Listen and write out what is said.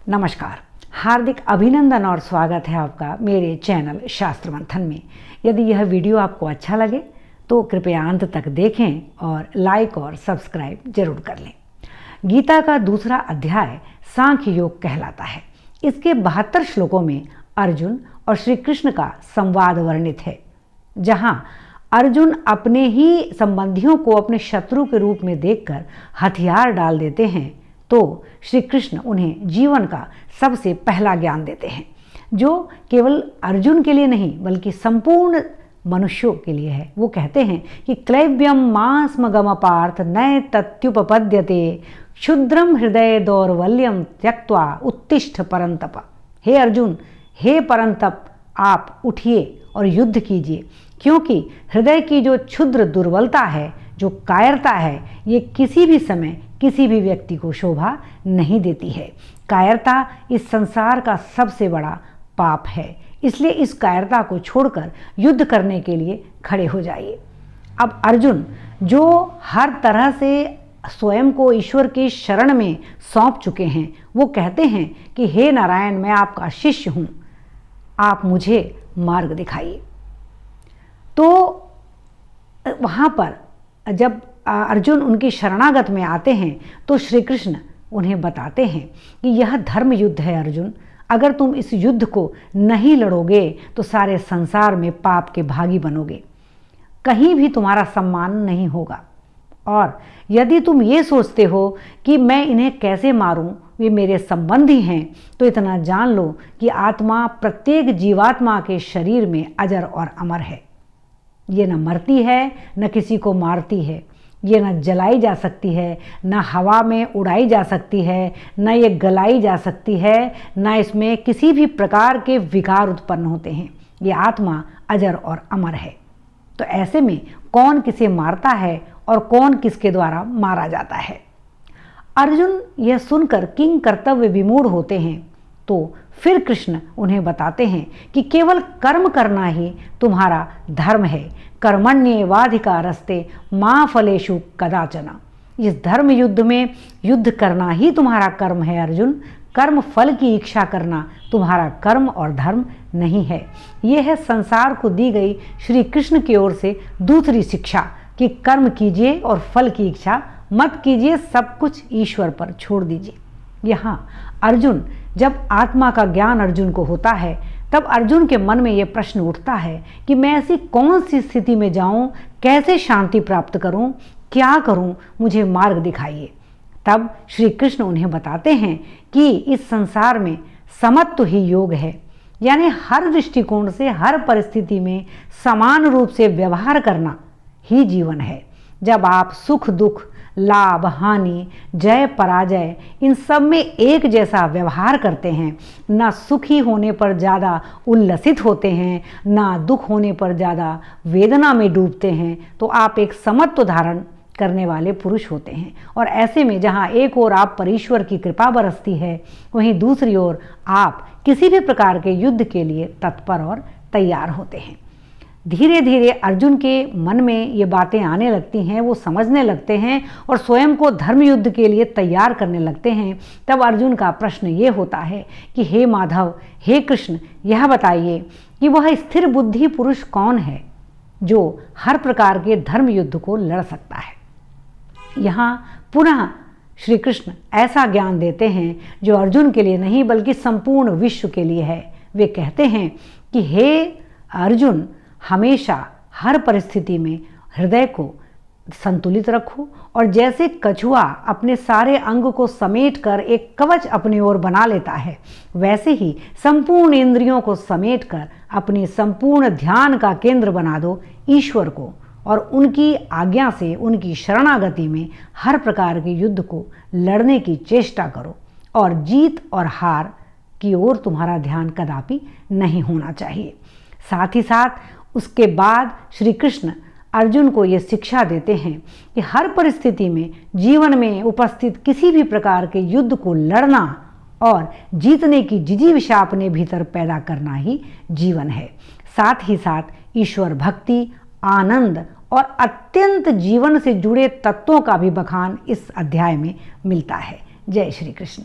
नमस्कार, हार्दिक अभिनंदन और स्वागत है आपका मेरे चैनल शास्त्र मंथन में। यदि यह वीडियो आपको अच्छा लगे तो कृपया अंत तक देखें और लाइक और सब्सक्राइब जरूर कर लें। गीता का दूसरा अध्याय सांख्य योग कहलाता है। इसके 72 श्लोकों में अर्जुन और श्री कृष्ण का संवाद वर्णित है, जहां अर्जुन अपने ही संबंधियों को अपने शत्रु के रूप में देखकर हथियार डाल देते हैं, तो श्री कृष्ण उन्हें जीवन का सबसे पहला ज्ञान देते हैं, जो केवल अर्जुन के लिए नहीं बल्कि संपूर्ण मनुष्यों के लिए है। वो कहते हैं कि क्लैव्यम मास्मगम पार्थ नय तत्युपपद्यते क्षुद्रम हृदय दौर्बल्यम त्यक्त्वा उत्तिष्ठ परंतप। हे अर्जुन, हे परंतप, आप उठिए और युद्ध कीजिए, क्योंकि हृदय की जो क्षुद्र दुर्बलता है, जो कायरता है, ये किसी भी समय किसी भी व्यक्ति को शोभा नहीं देती है। कायरता इस संसार का सबसे बड़ा पाप है, इसलिए इस कायरता को छोड़कर युद्ध करने के लिए खड़े हो जाइए। अब अर्जुन, जो हर तरह से स्वयं को ईश्वर की शरण में सौंप चुके हैं, वो कहते हैं कि हे नारायण, मैं आपका शिष्य हूँ, आप मुझे मार्ग दिखाइए। तो वहाँ पर जब अर्जुन उनकी शरणागत में आते हैं तो श्री कृष्ण उन्हें बताते हैं कि यह धर्म युद्ध है अर्जुन, अगर तुम इस युद्ध को नहीं लड़ोगे तो सारे संसार में पाप के भागी बनोगे, कहीं भी तुम्हारा सम्मान नहीं होगा। और यदि तुम ये सोचते हो कि मैं इन्हें कैसे मारूं, वे मेरे संबंधी हैं, तो इतना जान लो कि आत्मा प्रत्येक जीवात्मा के शरीर में अजर और अमर है। ये न मरती है न किसी को मारती है, ये न जलाई जा सकती है, न हवा में उड़ाई जा सकती है, न ये गलाई जा सकती है, न इसमें किसी भी प्रकार के विकार उत्पन्न होते हैं। ये आत्मा अजर और अमर है। तो ऐसे में कौन किसे मारता है और कौन किसके द्वारा मारा जाता है? अर्जुन यह सुनकर किंग कर्तव्य विमूढ़ होते हैं। तो फिर कृष्ण उन्हें बताते हैं कि केवल कर्म करना ही तुम्हारा धर्म है। कर्मण्येवाधिकारस्ते मा फलेषु कदाचन। इस धर्म युद्ध में युद्ध करना ही तुम्हारा कर्म है अर्जुन। कर्म फल की इच्छा करना तुम्हारा कर्म और धर्म नहीं है। यह है संसार को दी गई श्री कृष्ण की ओर से दूसरी शिक्षा कि कर्म कीजिए और फल की इच्छा मत कीजिए, सब कुछ ईश्वर पर छोड़ दीजिए। यहाँ अर्जुन, जब आत्मा का ज्ञान अर्जुन को होता है, तब अर्जुन के मन में यह प्रश्न उठता है कि मैं ऐसी कौन सी स्थिति में जाऊं, कैसे शांति प्राप्त करूं, क्या करूं, मुझे मार्ग दिखाइए। तब श्री कृष्ण उन्हें बताते हैं कि इस संसार में समत्व ही योग है, यानी हर दृष्टिकोण से हर परिस्थिति में समान रूप से व्यवहार करना ही जीवन है। जब आप सुख दुख, लाभ हानि, जय पराजय, इन सब में एक जैसा व्यवहार करते हैं, ना सुखी होने पर ज़्यादा उल्लसित होते हैं, ना दुख होने पर ज़्यादा वेदना में डूबते हैं, तो आप एक समत्व धारण करने वाले पुरुष होते हैं। और ऐसे में जहाँ एक ओर आप पर ईश्वर की कृपा बरसती है, वहीं दूसरी ओर आप किसी भी प्रकार के युद्ध के लिए तत्पर और तैयार होते हैं। धीरे धीरे अर्जुन के मन में ये बातें आने लगती हैं, वो समझने लगते हैं और स्वयं को धर्म युद्ध के लिए तैयार करने लगते हैं। तब अर्जुन का प्रश्न ये होता है कि हे माधव, हे कृष्ण, यह बताइए कि वह स्थिर बुद्धि पुरुष कौन है जो हर प्रकार के धर्म युद्ध को लड़ सकता है। यहाँ पुनः श्री कृष्ण ऐसा ज्ञान देते हैं जो अर्जुन के लिए नहीं बल्कि संपूर्ण विश्व के लिए है। वे कहते हैं कि हे अर्जुन, हमेशा हर परिस्थिति में हृदय को संतुलित रखो, और जैसे कछुआ अपने सारे अंग को समेटकर एक कवच अपनी ओर बना लेता है, वैसे ही संपूर्ण इंद्रियों को समेटकर अपनी संपूर्ण ध्यान का केंद्र बना दो ईश्वर को, और उनकी आज्ञा से, उनकी शरणागति में हर प्रकार के युद्ध को लड़ने की चेष्टा करो, और जीत और हार की ओर तुम्हारा ध्यान कदापि नहीं होना चाहिए। साथ ही साथ उसके बाद श्री कृष्ण अर्जुन को ये शिक्षा देते हैं कि हर परिस्थिति में जीवन में उपस्थित किसी भी प्रकार के युद्ध को लड़ना और जीतने की जिजीविषा अपने भीतर पैदा करना ही जीवन है। साथ ही साथ ईश्वर भक्ति, आनंद और अत्यंत जीवन से जुड़े तत्वों का भी बखान इस अध्याय में मिलता है। जय श्री कृष्ण।